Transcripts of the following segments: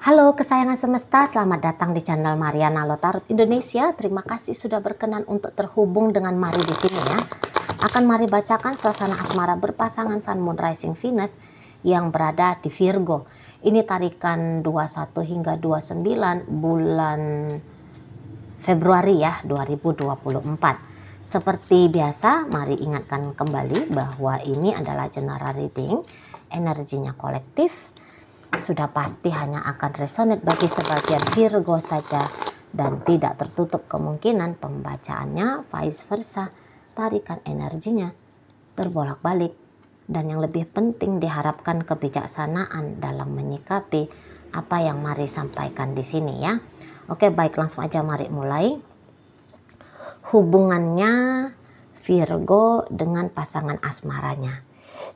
Halo kesayangan semesta, selamat datang di channel Mariana Lotarot Indonesia. Terima kasih sudah berkenan untuk terhubung dengan Mari di sini ya. Akan Mari bacakan suasana asmara berpasangan Sun, Moon, Rising, Venus yang berada di Virgo. Ini tarikan 21 hingga 29 bulan Februari ya 2024. Seperti biasa, mari ingatkan kembali bahwa ini adalah general reading, energinya kolektif. Sudah pasti hanya akan resonate bagi sebagian Virgo saja dan tidak tertutup kemungkinan pembacaannya vice versa, tarikan energinya terbolak-balik, dan yang lebih penting diharapkan kebijaksanaan dalam menyikapi apa yang Mari sampaikan di sini ya. Oke, baik, langsung aja mari mulai. Hubungannya Virgo dengan pasangan asmaranya.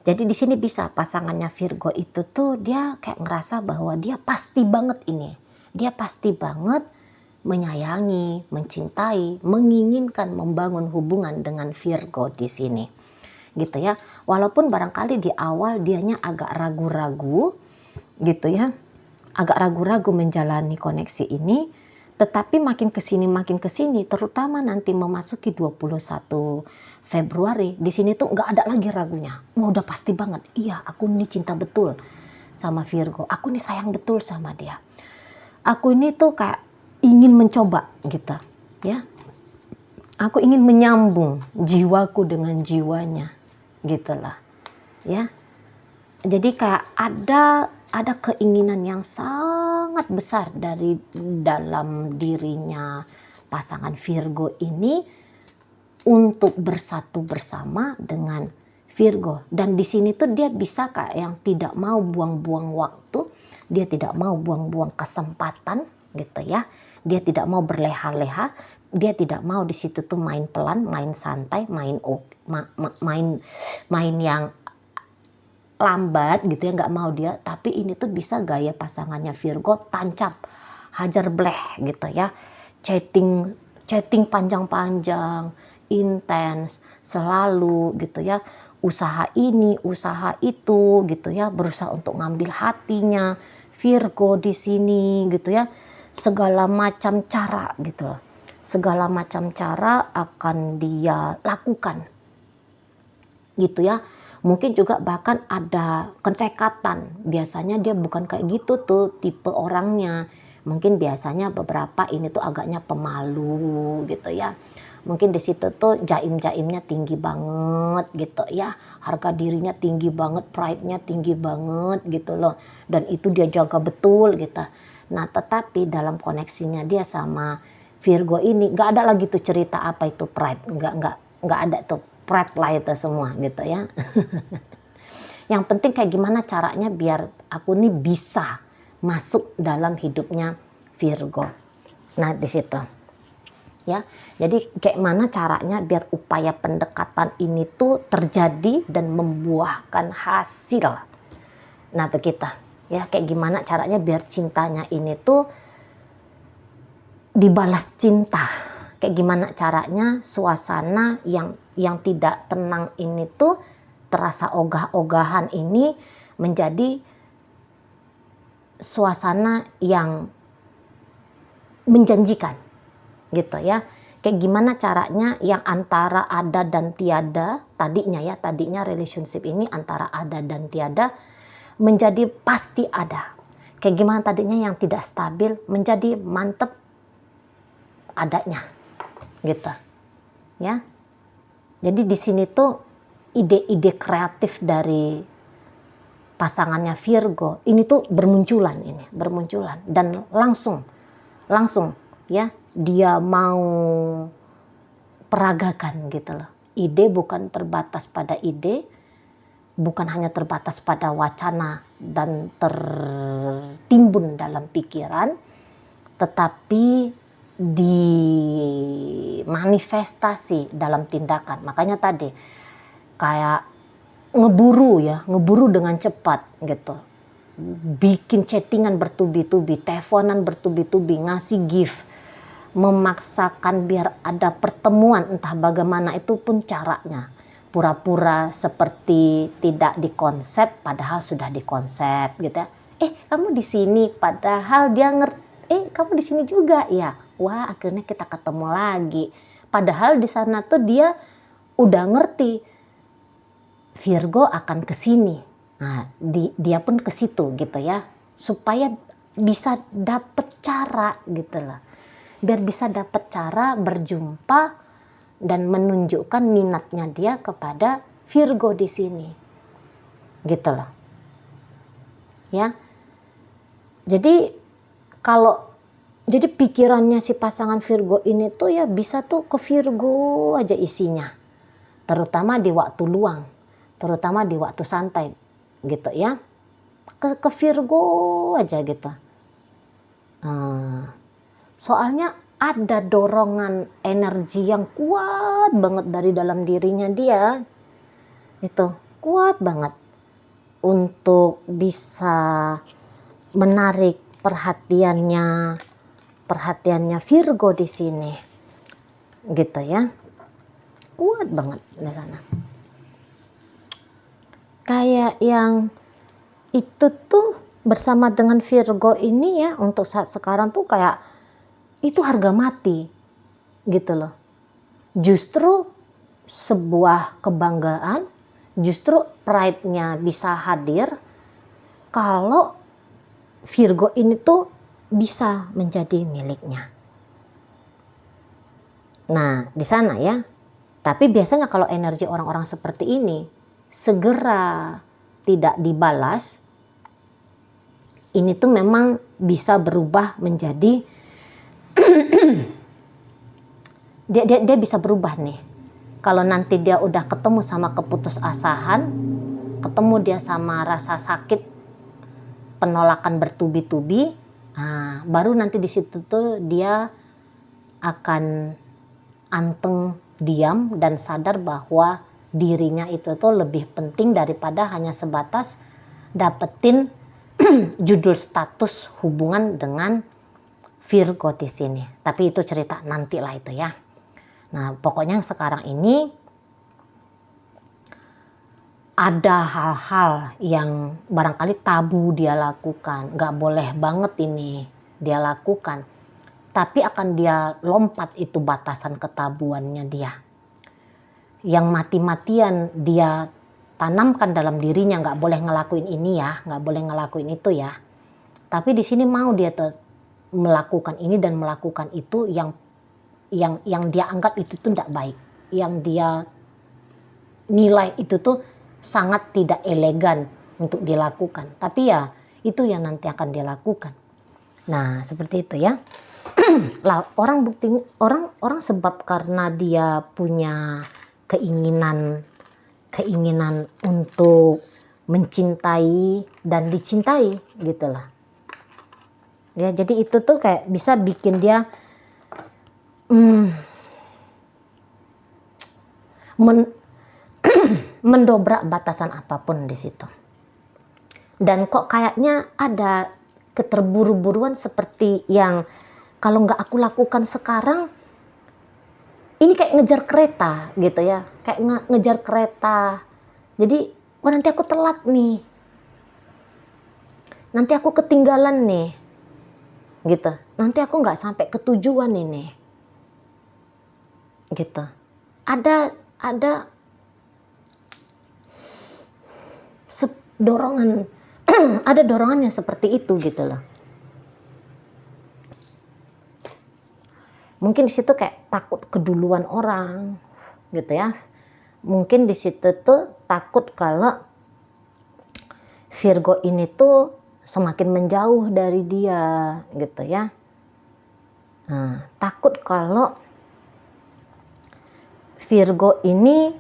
Jadi di sini bisa pasangannya Virgo itu tuh dia kayak ngerasa bahwa dia pasti banget ini. Dia pasti banget menyayangi, mencintai, menginginkan membangun hubungan dengan Virgo di sini. Gitu ya. Walaupun barangkali di awal dianya agak ragu-ragu gitu ya. Agak ragu-ragu menjalani koneksi ini, tetapi makin kesini terutama nanti memasuki 21 Februari di sini tuh nggak ada lagi ragunya. Wah, udah pasti banget, iya aku ini cinta betul sama Virgo, aku ini sayang betul sama dia, aku ini tuh kayak ingin mencoba gitu ya, aku ingin menyambung jiwaku dengan jiwanya gitulah ya. Jadi kayak ada keinginan yang sangat besar dari dalam dirinya pasangan Virgo ini untuk bersatu bersama dengan Virgo. Dan di sini tuh dia bisa kayak yang tidak mau buang-buang waktu, dia tidak mau buang-buang kesempatan gitu ya. Dia tidak mau berleha-leha, dia tidak mau di situ tuh main pelan, main santai, main yang lambat gitu ya, nggak mau dia. Tapi ini tuh bisa gaya pasangannya Virgo tancap, hajar bleh gitu ya, chatting panjang-panjang, intens selalu gitu ya, usaha ini usaha itu gitu ya, berusaha untuk ngambil hatinya Virgo di sini gitu ya. Segala macam cara gitu loh, segala macam cara akan dia lakukan gitu ya. Mungkin juga bahkan ada kedekatan. Biasanya dia bukan kayak gitu tuh tipe orangnya. Mungkin biasanya beberapa ini tuh agaknya pemalu gitu ya. Mungkin di situ tuh jaim-jaimnya tinggi banget gitu ya. Harga dirinya tinggi banget, pride-nya tinggi banget gitu loh. Dan itu dia jaga betul gitu. Nah, tetapi dalam koneksinya dia sama Virgo ini nggak ada lagi tuh cerita apa itu pride. Nggak ada tuh pride lah itu semua gitu ya. Yang penting kayak gimana caranya biar aku nih bisa masuk dalam hidupnya Virgo. Nah di situ ya. Jadi kayak mana caranya biar upaya pendekatan ini tuh terjadi dan membuahkan hasil. Nah begitu ya, kayak gimana caranya biar cintanya ini tuh dibalas cinta. Kayak gimana caranya suasana yang tidak tenang ini tuh terasa ogah-ogahan ini menjadi suasana yang menjanjikan gitu ya. Kayak gimana caranya yang antara ada dan tiada tadinya relationship ini antara ada dan tiada menjadi pasti ada. Kayak gimana tadinya yang tidak stabil menjadi mantep adanya gitu ya. Jadi di sini tuh ide-ide kreatif dari pasangannya Virgo ini tuh bermunculan dan langsung ya dia mau peragakan gitu loh. Ide bukan terbatas pada ide, bukan hanya terbatas pada wacana dan tertimbun dalam pikiran, tetapi dimanifestasi dalam tindakan. Makanya tadi kayak ngeburu dengan cepat gitu, bikin chattingan bertubi-tubi, teleponan bertubi-tubi, ngasih gift, memaksakan biar ada pertemuan, entah bagaimana itu pun caranya. Pura-pura seperti tidak dikonsep padahal sudah dikonsep gitu ya. kamu di sini, padahal dia ngerti, kamu di sini juga ya. Wah, akhirnya kita ketemu lagi. Padahal di sana tuh dia udah ngerti Virgo akan ke sini. Nah, dia pun ke situ gitu ya. Supaya bisa dapet cara gitu lah. Biar bisa dapet cara berjumpa dan menunjukkan minatnya dia kepada Virgo di sini. Gitu loh. Ya. Jadi jadi pikirannya si pasangan Virgo ini tuh ya bisa tuh ke Virgo aja isinya. Terutama di waktu luang, terutama di waktu santai gitu ya. Ke Virgo aja gitu. Soalnya ada dorongan energi yang kuat banget dari dalam dirinya dia. Itu kuat banget untuk bisa menarik perhatiannya Virgo di sini. Gitu ya. Kuat banget di sana. Kayak yang itu tuh bersama dengan Virgo ini ya, untuk saat sekarang tuh kayak itu harga mati gitu loh. Justru sebuah kebanggaan, justru pride-nya bisa hadir kalau Virgo ini tuh bisa menjadi miliknya. Nah, di sana ya. Tapi biasanya kalau energi orang-orang seperti ini segera tidak dibalas, ini tuh memang bisa berubah menjadi dia bisa berubah nih. Kalau nanti dia udah ketemu sama keputusasaan, ketemu dia sama rasa sakit, penolakan bertubi-tubi, nah, baru nanti di situ tuh dia akan anteng, diam, dan sadar bahwa dirinya itu tuh lebih penting daripada hanya sebatas dapetin judul status hubungan dengan Virgo di sini. Tapi itu cerita nanti lah itu ya. Nah, pokoknya sekarang ini ada hal-hal yang barangkali tabu dia lakukan, nggak boleh banget ini dia lakukan, tapi akan dia lompat itu batasan ketabuannya dia. Yang mati-matian dia tanamkan dalam dirinya, nggak boleh ngelakuin ini ya, nggak boleh ngelakuin itu ya. Tapi di sini mau dia melakukan ini dan melakukan itu yang dia anggap itu tuh tidak baik, yang dia nilai itu tuh sangat tidak elegan untuk dilakukan. Tapi ya itu yang nanti akan dilakukan. Nah, seperti itu ya. Lah, orang sebab karena dia punya keinginan untuk mencintai dan dicintai gitulah. Ya, jadi itu tuh kayak bisa bikin dia mendobrak batasan apapun di situ. Dan kok kayaknya ada keterburu-buruan seperti yang kalau nggak aku lakukan sekarang, ini kayak ngejar kereta gitu ya, kayak ngejar kereta. Jadi, nanti aku telat nih, nanti aku ketinggalan nih, gitu. Nanti aku nggak sampai ke tujuan ini, gitu. Ada dorongan, ada dorongan yang seperti itu gitu loh. Mungkin di situ kayak takut keduluan orang, gitu ya. Mungkin di situ tuh takut kalau Virgo ini tuh semakin menjauh dari dia, gitu ya. Nah, takut kalau Virgo ini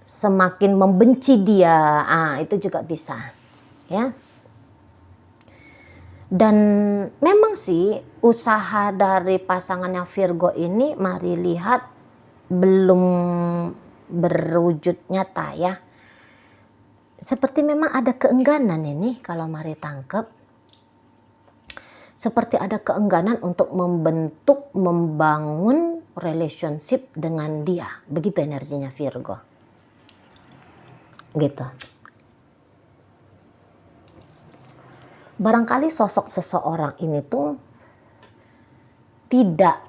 semakin membenci dia, itu juga bisa, ya. Dan memang sih usaha dari pasangannya Virgo ini, mari lihat, belum berwujud nyata ya. Seperti memang ada keengganan ini kalau mari tangkep. Seperti ada keengganan untuk membangun relationship dengan dia. Begitu energinya Virgo. Gitu. barangkali sosok seseorang ini tuh tidak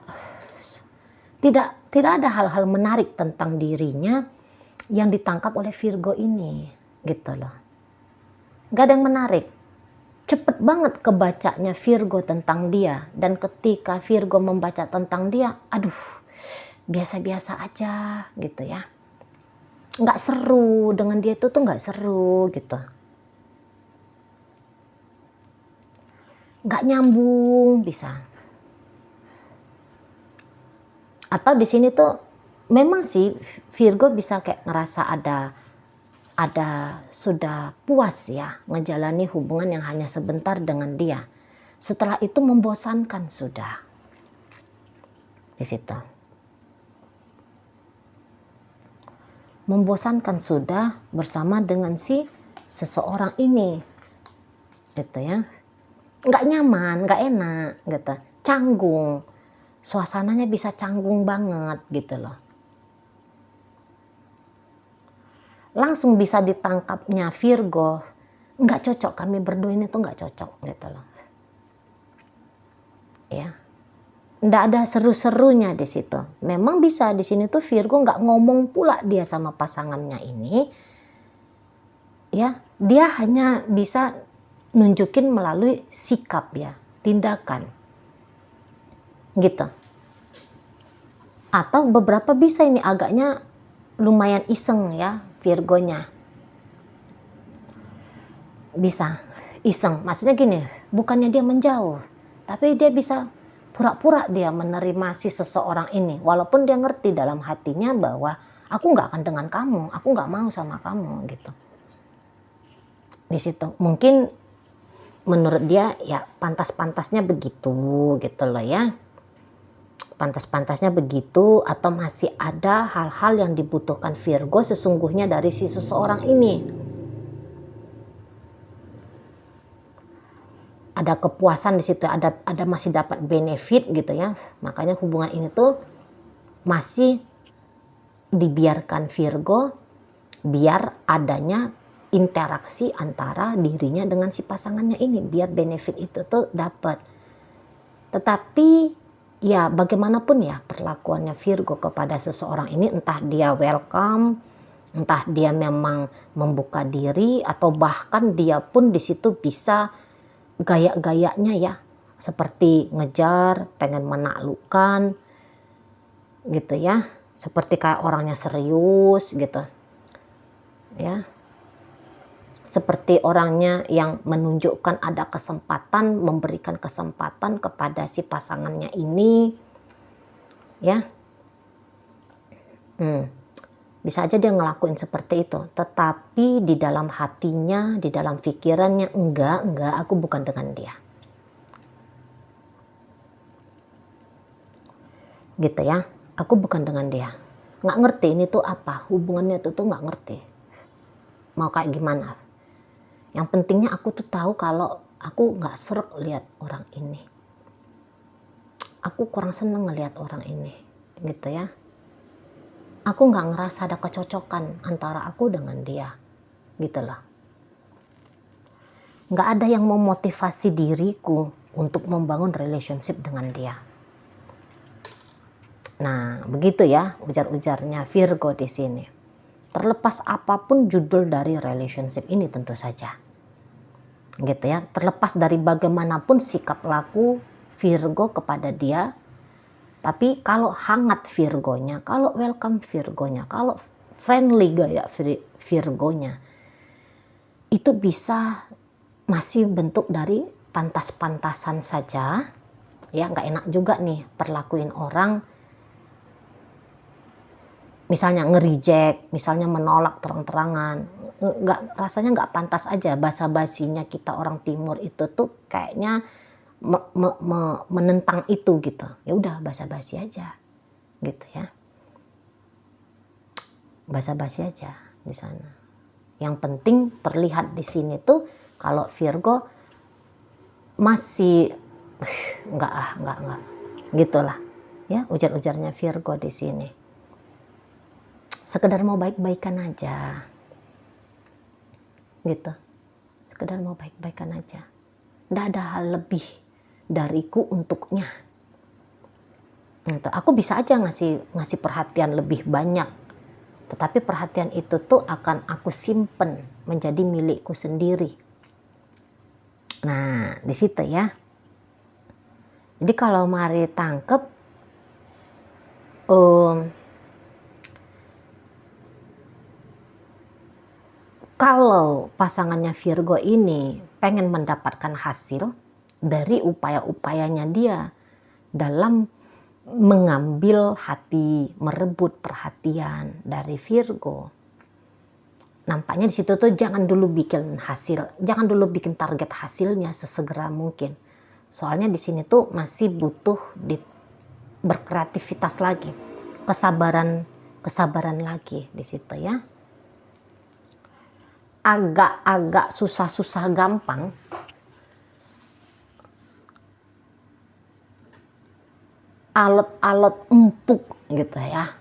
ada hal-hal menarik tentang dirinya yang ditangkap oleh Virgo ini, gitu loh. Gak ada yang menarik. Cepet banget kebacanya Virgo tentang dia, dan ketika Virgo membaca tentang dia, aduh, biasa-biasa aja gitu ya. Nggak seru, dengan dia itu tuh nggak seru gitu. Nggak nyambung bisa. Atau di sini tuh memang sih Virgo bisa kayak ngerasa ada sudah puas ya ngejalani hubungan yang hanya sebentar dengan dia. Setelah itu membosankan sudah. Di situ. Membosankan sudah bersama dengan si seseorang ini. Gitu ya. Nggak nyaman, nggak enak gitu. Canggung. Suasananya bisa canggung banget gitu loh. Langsung bisa ditangkapnya Virgo, nggak cocok, kami berdua ini tuh nggak cocok gitu loh. Ya, nggak ada seru-serunya di situ. Memang bisa di sini tuh Virgo nggak ngomong pula dia sama pasangannya ini, ya dia hanya bisa nunjukin melalui sikap ya, tindakan, gitu. Atau beberapa bisa ini agaknya lumayan iseng ya Virgonya. Bisa iseng, maksudnya gini, bukannya dia menjauh, tapi dia bisa pura-pura dia menerima si seseorang ini, walaupun dia ngerti dalam hatinya bahwa aku nggak akan dengan kamu, aku nggak mau sama kamu gitu. Di situ mungkin menurut dia ya pantas-pantasnya begitu gitu loh ya, pantas-pantasnya begitu, atau masih ada hal-hal yang dibutuhkan Virgo sesungguhnya dari si seseorang ini. Ada kepuasan di situ, ada masih dapat benefit gitu ya. Makanya hubungan ini tuh masih dibiarkan Virgo biar adanya interaksi antara dirinya dengan si pasangannya ini, biar benefit itu tuh dapat. Tetapi ya bagaimanapun ya perlakuannya Virgo kepada seseorang ini, entah dia welcome, entah dia memang membuka diri, atau bahkan dia pun di situ bisa gaya-gayanya ya seperti ngejar, pengen menaklukkan gitu ya, seperti kayak orangnya serius gitu ya, seperti orangnya yang menunjukkan ada kesempatan, memberikan kesempatan kepada si pasangannya ini ya. Bisa aja dia ngelakuin seperti itu, tetapi di dalam hatinya, di dalam pikirannya, enggak, aku bukan dengan dia. Gitu ya, aku bukan dengan dia. Nggak ngerti ini tuh apa, hubungannya tuh nggak ngerti. Mau kayak gimana. Yang pentingnya aku tuh tahu kalau aku nggak srek lihat orang ini. Aku kurang seneng ngelihat orang ini, gitu ya. Aku nggak ngerasa ada kecocokan antara aku dengan dia, gitu loh. Nggak ada yang memotivasi diriku untuk membangun relationship dengan dia. Nah, begitu ya ujar-ujarnya Virgo di sini. Terlepas apapun judul dari relationship ini tentu saja, gitu ya. Terlepas dari bagaimanapun sikap laku Virgo kepada dia. Tapi kalau hangat Virgonya, kalau welcome Virgonya, kalau friendly gaya Virgonya, itu bisa masih bentuk dari pantas-pantasan saja. Ya nggak enak juga nih perlakuin orang, misalnya nge-reject, misalnya menolak terang-terangan, rasanya nggak pantas aja. Basa-basinya kita orang Timur itu tuh kayaknya menentang itu gitu. Ya udah basa-basi aja gitu ya, basa-basi aja di sana. Yang penting terlihat di sini tuh kalau Virgo masih enggak gitulah ya ujar-ujarnya Virgo di sini. Sekedar mau baik-baikan aja gitu, sekedar mau baik-baikan aja. Nggak ada hal lebih dariku untuknya. Gitu. Aku bisa aja ngasih perhatian lebih banyak, tetapi perhatian itu tuh akan aku simpen menjadi milikku sendiri. Nah, di situ ya. Jadi kalau mari tangkep, kalau pasangannya Virgo ini pengen mendapatkan hasil dari upaya-upayanya dia dalam mengambil hati, merebut perhatian dari Virgo. Nampaknya di situ tuh jangan dulu bikin target hasilnya sesegera mungkin. Soalnya di sini tuh masih butuh berkreativitas lagi, kesabaran lagi di situ ya. Agak susah gampang. Alot-alot empuk gitu ya.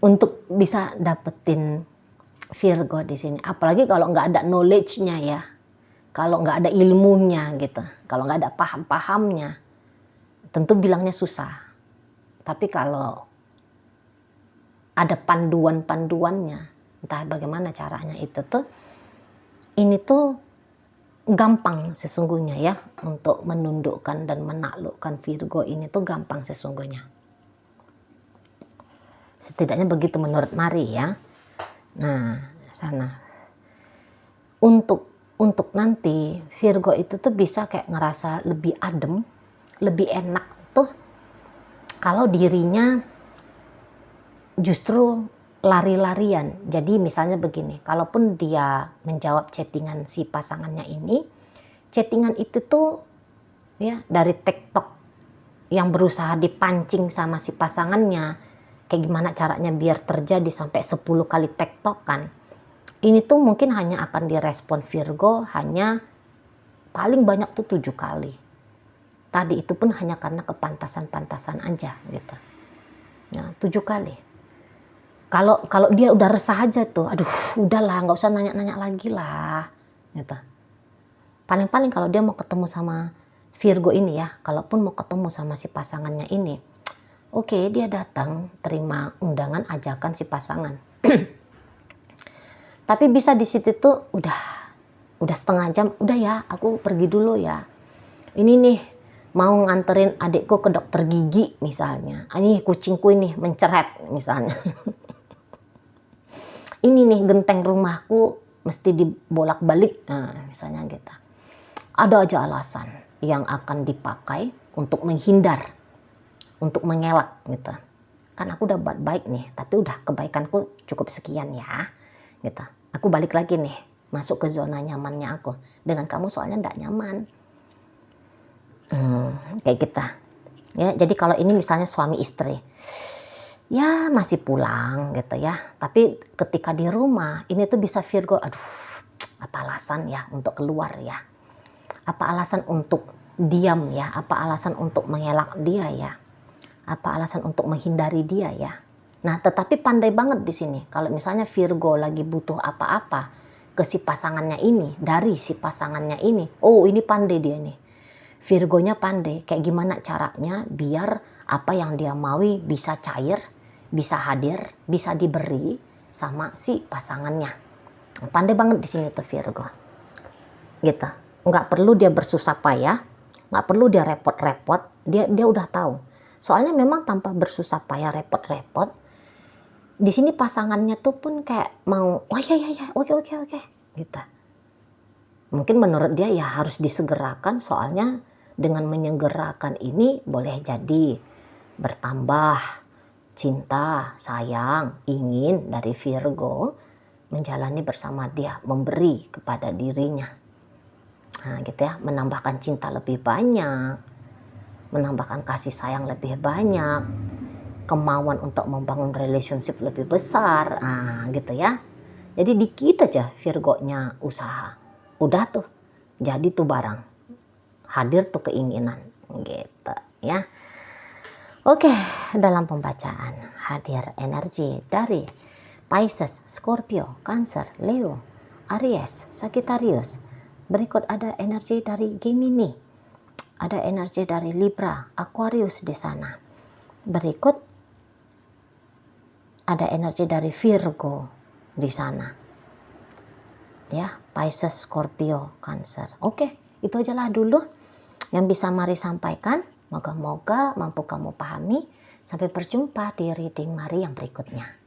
Untuk bisa dapetin Virgo di sini. Apalagi kalau nggak ada knowledge-nya ya. Kalau nggak ada ilmunya gitu. Kalau nggak ada paham-pahamnya. Tentu bilangnya susah. Tapi kalau ada panduan-panduannya, entah bagaimana caranya itu tuh, ini tuh gampang sesungguhnya ya, untuk menundukkan dan menaklukkan Virgo ini tuh gampang sesungguhnya. Setidaknya begitu menurut Mari ya. Nah, sana. Untuk nanti Virgo itu tuh bisa kayak ngerasa lebih adem, lebih enak tuh kalau dirinya justru lari-larian. Jadi misalnya begini, kalaupun dia menjawab chattingan si pasangannya ini, chattingan itu tuh ya dari TikTok yang berusaha dipancing sama si pasangannya, kayak gimana caranya biar terjadi sampai 10 kali tektokan. Ini tuh mungkin hanya akan direspon Virgo hanya paling banyak tuh 7 kali. Tadi itu pun hanya karena kepantasan-pantasan aja gitu. Nah, 7 kali. Kalau dia udah resah aja tuh, aduh udahlah nggak usah nanya-nanya lagi lah gitu. Paling-paling kalau dia mau ketemu sama Virgo ini ya, kalaupun mau ketemu sama si pasangannya ini, oke, dia datang terima undangan ajakan si pasangan. Tapi bisa di situ tuh udah setengah jam, udah ya aku pergi dulu ya. Ini nih mau nganterin adikku ke dokter gigi misalnya. Ini kucingku ini menceret misalnya. Ini nih genteng rumahku mesti dibolak-balik, nah, misalnya gitu. Ada aja alasan yang akan dipakai untuk menghindar, untuk mengelak gitu. Kan aku udah buat baik nih, tapi udah kebaikanku cukup sekian ya gitu. Aku balik lagi nih, masuk ke zona nyamannya aku. Dengan kamu soalnya enggak nyaman. Kayak kita. Ya, jadi kalau ini misalnya suami istri. Ya masih pulang gitu ya. Tapi ketika di rumah, ini tuh bisa Virgo, aduh apa alasan ya untuk keluar ya. Apa alasan untuk diam ya. Apa alasan untuk mengelak dia ya. Apa alasan untuk menghindari dia ya. Nah, tetapi pandai banget di sini. Kalau misalnya Virgo lagi butuh apa-apa ke si pasangannya ini, dari si pasangannya ini, oh ini pandai dia nih. Virgonya pandai, kayak gimana caranya biar apa yang dia maui bisa cair, bisa hadir, bisa diberi sama si pasangannya. Pandai banget di sini tuh Virgo. Gitu. Nggak perlu dia bersusah payah, nggak perlu dia repot-repot, dia udah tahu. Soalnya memang tanpa bersusah payah repot-repot, di sini pasangannya tuh pun kayak mau, oh ya oke gitu. Mungkin menurut dia ya harus disegerakan, soalnya dengan menyegerakan ini boleh jadi bertambah cinta, sayang, ingin dari Virgo menjalani bersama dia, memberi kepada dirinya. Nah gitu ya, menambahkan cinta lebih banyak, menambahkan kasih sayang lebih banyak, kemauan untuk membangun relationship lebih besar, nah gitu ya. Jadi dikit aja Virgonya usaha, udah tuh jadi tuh barang, hadir tuh keinginan gitu ya. Oke, dalam pembacaan hadir energi dari Pisces, Scorpio, Cancer, Leo, Aries, Sagittarius. Berikut ada energi dari Gemini. Ada energi dari Libra, Aquarius di sana. Berikut ada energi dari Virgo di sana. Ya, Pisces, Scorpio, Cancer. Oke, itu ajalah dulu yang bisa Mari sampaikan. Moga-moga mampu kamu pahami. Sampai berjumpa di reading Mari yang berikutnya.